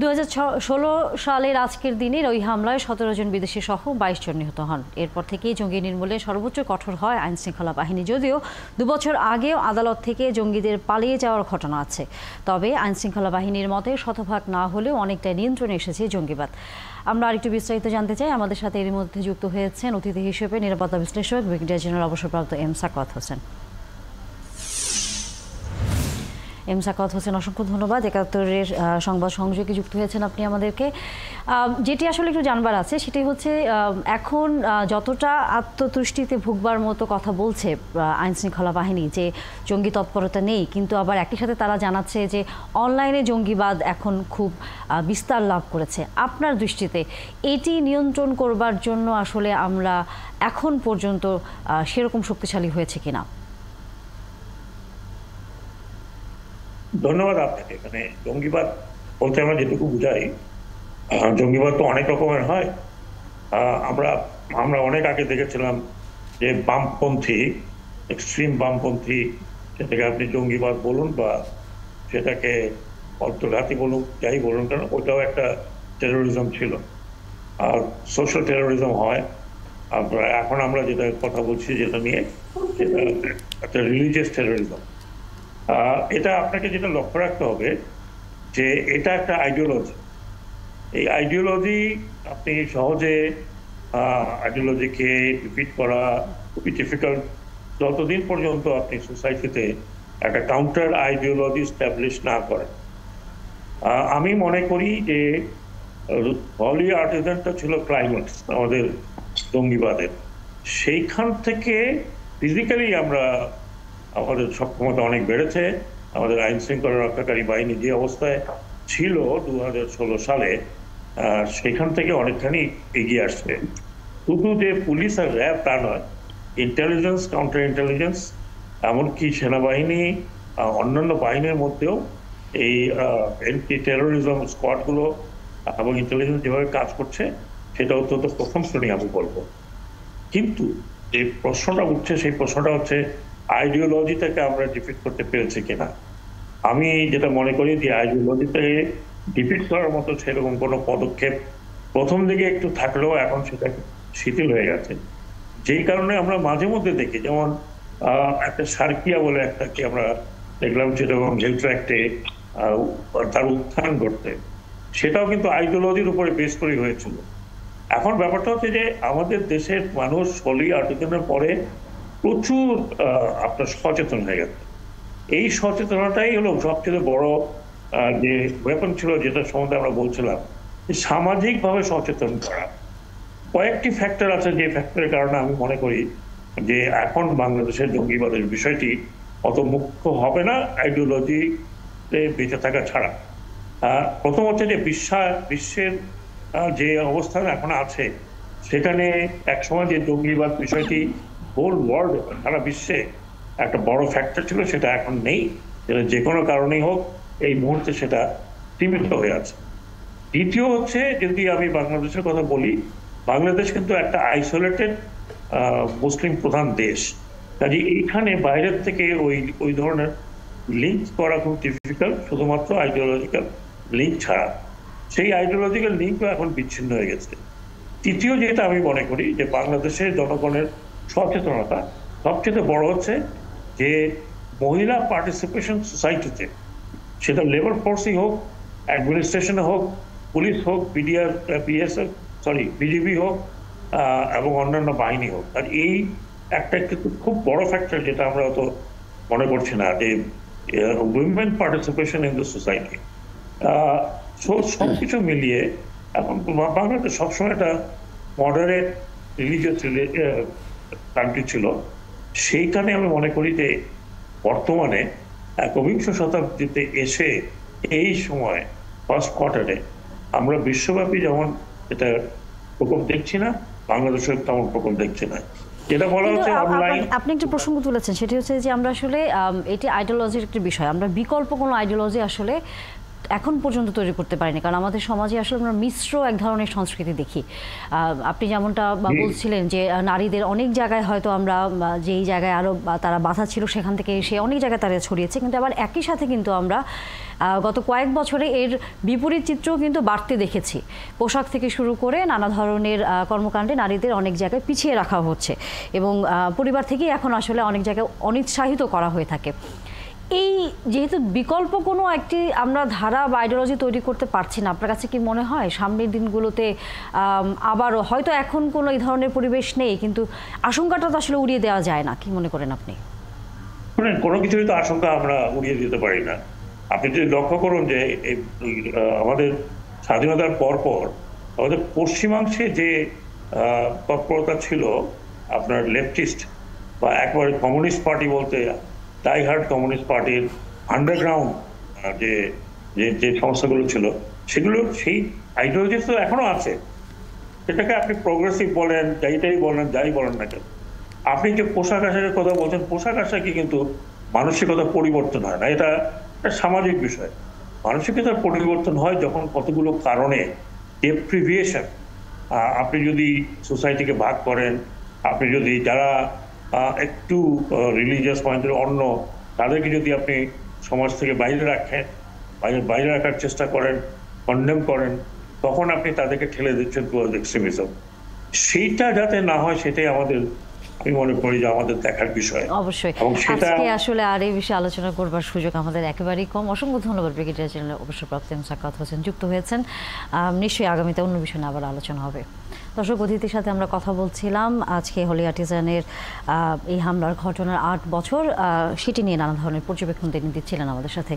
2016 সালের আজকের দিনের ওই হামলায় 17 জন বিদেশি সহ 22 জন নিহত হন। এরপর থেকেই জঙ্গি নির্মূলে সর্বোচ্চ কঠোর হয় আইনশৃঙ্খলা বাহিনী, যদিও 2 বছর আগেও আদালত থেকে জঙ্গিদের পালিয়ে যাওয়ার ঘটনা আছে। তবে আইনশৃঙ্খলা বাহিনীর মতে শতভাগ না হলেও অনেকটা নিয়ন্ত্রণে এসেছে জঙ্গিবাদ। আমরা আরেকটু বিস্তারিত জানতে চাই। আমাদের সাথে এর মধ্যে যুক্ত হয়েছেন অতিথি হিসেবে নিরাপত্তা বিশ্লেষক ব্রিগেডিয়ার জেনারেল অবসরপ্রাপ্ত সাখাওয়াত হোসেন। সাখাওয়াত হোসেন, অসংখ্য ধন্যবাদ। 71-এর সংবাদ সংযোগে যুক্ত হয়েছেন আপনি আমাদেরকে। যেটি আসলে একটু জানবার আছে সেটি হচ্ছে, এখন যতটা আত্মতুষ্টিতে ভুগবার মতো কথা বলছে আইনশৃঙ্খলা বাহিনী যে জঙ্গি তৎপরতা নেই, কিন্তু আবার একই সাথে তারা জানাচ্ছে যে অনলাইনে জঙ্গিবাদ এখন খুব বিস্তার লাভ করেছে। আপনার দৃষ্টিতে এটি নিয়ন্ত্রণ করবার জন্য আসলে আমরা এখন পর্যন্ত সেরকম শক্তিশালী হয়েছে কিনা? ধন্যবাদ আপনাকে। মানে জঙ্গিবাদ বলতে আমরা যেটুকু বুঝাই, জঙ্গিবাদ তো অনেক রকমের হয়। আমরা অনেক আগে দেখেছিলাম যে বামপন্থী, এক্সট্রিম বামপন্থী, সেটাকে আপনি জঙ্গিবাদ বলুন বা সেটাকে অর্থঘাতী বলুন, যাই বলুন কেন, ওইটাও একটা টেরোরিজম ছিল। আর সোশ্যাল টেরোরিজম হয়। এখন আমরা যেটা কথা বলছি যেটা নিয়ে, সেটা একটা রিলিজিয়াস টেরোরিজম। এটা আপনাকে যেটা লক্ষ্য রাখতে হবে যে এটা একটা আইডিওলজি। এই আইডিওলজি আপনি সহজে আইডিওলজিকে ডিফিট করা খুবই ডিফিকাল্ট, যতদিন পর্যন্ত আপনি সোসাইটিতে একটা কাউন্টার আইডিওলজি স্ট্যাবলিশ না করেন। আমি মনে করি যে হলি আর্টিজানটা ছিল ক্লাইম্যাক্স আমাদের জঙ্গিবাদের। সেইখান থেকে ফিজিক্যালি আমাদের সক্ষমতা অনেক বেড়েছে। আমাদের আইন শৃঙ্খলা রক্ষাকারী বাহিনী যে অবস্থায় ছিল 2016 সালে, সেখান থেকে অনেকখানি এগিয়ে আসছে। শুধু যে পুলিশ আর র্যাব তা নয়, ইন্টেলিজেন্স, কাউন্টার ইন্টেলিজেন্স, এমনকি সেনাবাহিনী, অন্যান্য বাহিনীর মধ্যেও এই এন্টি টেরোরিজম স্কোয়াডগুলো এবং ইন্টেলিজেন্স যেভাবে কাজ করছে সেটা অত্যন্ত প্রথম শ্রেণী আমি বলবো। কিন্তু যে প্রশ্নটা উঠছে সেই প্রশ্নটা হচ্ছে আইডিওলজিটাকে আমরা ডিফিট করতে পেরেছি কিনা। আমি যেটা মনে করি যে আইডিওলজিটাকে ডিফিট করার মতো সেরকম কোনো পদক্ষেপ প্রথম দিকে একটু থাকলেও এখন সেটা শিথিল হয়ে গেছে। যেই কারণে আমরা মাঝে মধ্যে দেখি, যেমন একটা সার্কিয়া বলে একটাকে আমরা দেখলাম যেরকম হেলথ ট্র্যাক্টে তার উত্থান ঘটতে, সেটাও কিন্তু আইডিওলজির উপরে বেস করে হয়েছিল। এখন ব্যাপারটা হচ্ছে যে আমাদের দেশের মানুষ হলি আর্টিজানের পরে প্রচুর আপনার সচেতন হয়ে গেছে। এই সচেতনতাই হলো সবচেয়ে বড় যে ওয়েপন ছিল, যেটা সম্বন্ধে আমরা বলছিলাম, সামাজিকভাবে সচেতন করা। কয়েকটি ফ্যাক্টর আছে যে ফ্যাক্টরের কারণে আমি মনে করি যে এখন বাংলাদেশের জঙ্গিবাদের বিষয়টি অত মুখ্য হবে না আইডিওলজিতে বেঁচে থাকা ছাড়া। প্রথম হচ্ছে যে বিশ্বের যে অবস্থান এখন আছে, সেখানে একসময় যে জঙ্গিবাদ বিষয়টি হোল ওয়ার্ল্ড, সারা বিশ্বে একটা বড় ফ্যাক্টর ছিল, সেটা এখন নেই। যেটা যে কোনো কারণেই হোক এই মুহূর্তে সেটা সীমিত হয়ে আছে। দ্বিতীয় হচ্ছে, যদি আমি বাংলাদেশের কথা বলি, বাংলাদেশ কিন্তু একটা আইসোলেটেড মুসলিম প্রধান দেশ। কাজে এইখানে বাইরের থেকে ওই ধরনের লিঙ্ক করা খুব ডিফিকাল্ট, শুধুমাত্র আইডিওলজিক্যাল লিঙ্ক ছাড়া। সেই আইডিওলজিক্যাল লিঙ্কও এখন বিচ্ছিন্ন হয়ে গেছে। তৃতীয় যেটা আমি মনে করি যে বাংলাদেশের জনগণের সচেতনতা সবচেয়ে বড় হচ্ছে যে মহিলা পার্টিসিপেশন সোসাইটিতে, সেটা লেবার ফোর্সই হোক, অ্যাডমিনিস্ট্রেশনে হোক, পুলিশ হোক, বিজিবি হোক এবং অন্যান্য বাহিনী হোক। আর এই একটা কিন্তু খুব বড় ফ্যাক্টর যেটা আমরা তো মনে করছি না, যে women participation in the society. সবকিছু মিলিয়ে এখন বাংলাদেশ সবসময় একটা মডারেট রিলিজিয়াস কান্ট্রি ছিল। সেইখানে আমি মনে করি যে বর্তমানে 21শ শতাব্দীতে এসে এই সময় ফার্স্ট কোয়ার্টারে আমরা বিশ্বব্যাপী যেমন এটা প্রকোপ দেখছি না, বাংলাদেশের তেমন প্রকোপ দেখছি না। যেটা বলা হচ্ছে অনলাইন। আপনি একটা প্রসঙ্গ তুলেছেন, সেটি হচ্ছে যে আমরা আসলে এটি আইডিওলজির একটি বিষয়, আমরা বিকল্প কোনো আইডিওলজি আসলে এখন পর্যন্ত তৈরি করতে পারিনি, কারণ আমাদের সমাজে আসলে আমরা মিশ্র এক ধরনের সংস্কৃতি দেখি। আপনি যেমনটা বলছিলেন যে নারীদের অনেক জায়গায় হয়তো আমরা যেই জায়গায় আরও তারা বাধা ছিল সেখান থেকে এসে অনেক জায়গায় তারা ছড়িয়েছে, কিন্তু আবার একই সাথে কিন্তু আমরা গত কয়েক বছরে এর বিপরীত চিত্রও কিন্তু বাড়তে দেখেছি। পোশাক থেকে শুরু করে নানা ধরনের কর্মকাণ্ডে নারীদের অনেক জায়গায় পিছিয়ে রাখা হচ্ছে এবং পরিবার থেকেই এখন আসলে অনেক জায়গায় অনিৎসাহিত করা হয়ে থাকে। এই যেহেতু বিকল্প কোনো একটি আমরা ধারা বা আইডিওলজি তৈরি করতে পারছি না, আপনার কাছে কি মনে হয় সামনের দিনগুলোতে আবারও হয়তো এখন কোনো এই ধরনের পরিবেশ নেই, কিন্তু আশঙ্কাটা তো আসলে উড়িয়ে দেওয়া যায় না, কি মনে করেন আপনি? কোনো কিছুই তো আশঙ্কা আমরা উড়িয়ে দিতে পারি না। আপনি যদি লক্ষ্য করুন যে আমাদের স্বাধীনতার পরপর আমাদের পশ্চিমাংশে যে তৎপরতা ছিল আপনার লেফটিস্ট বা একবারে কমিউনিস্ট পার্টি বলতে ডাইহার্ড কমিউনিস্ট পার্টির আন্ডারগ্রাউন্ড যে যে সংস্থাগুলো ছিল, সেগুলো সেই আইডিওলজি তো এখনো আছে। সেটাকে আপনি প্রোগ্রেসিভ বলেন, যাই বলেন না কেন। আপনি যে পোশাক আশাকের কথা বলছেন, পোশাক আশাকে কিন্তু মানসিকতা পরিবর্তন হয় না, এটা একটা সামাজিক বিষয়। মানসিকতার পরিবর্তন হয় যখন কতগুলো কারণে ডেপ্রিভিয়েশন, আপনি যদি সোসাইটিকে ভাগ করেন, আপনি যদি যারা একটু রিলিজিয়াস পয়েন্টের অন্য তাদেরকে যদি আপনি সমাজ থেকে বাইরে রাখেন, বাইরে রাখার চেষ্টা করেন, কন্ডেম করেন, তখন আপনি তাদেরকে ঠেলে দিচ্ছেন টুয়ার্ডস এক্সট্রিমিজম। সেইটা যাতে না হয় সেটাই আমি মনে করি যে আমাদের দেখার বিষয়। অবশ্যই আজকে আসলে আর এই বিষয়ে আলোচনা করবার সুযোগ আমাদের একেবারেই কম। অসংখ্য ধন্যবাদ ব্রিগেডিয়ার জেনারেল অবসরপ্রাপ্ত সাখাওয়াত হোসেন যুক্ত হয়েছেন। নিশ্চয়ই আগামীতে অন্য বিষয় নিয়ে আবার আলোচনা হবে। দর্শক, অতিথির সাথে আমরা কথা বলছিলাম আজকে হলি আর্টিজানের এই হামলার ঘটনার ৮ বছর, সেটি নিয়ে নানা ধরনের পর্যবেক্ষণ তিনি দিচ্ছিলেন আমাদের সাথে।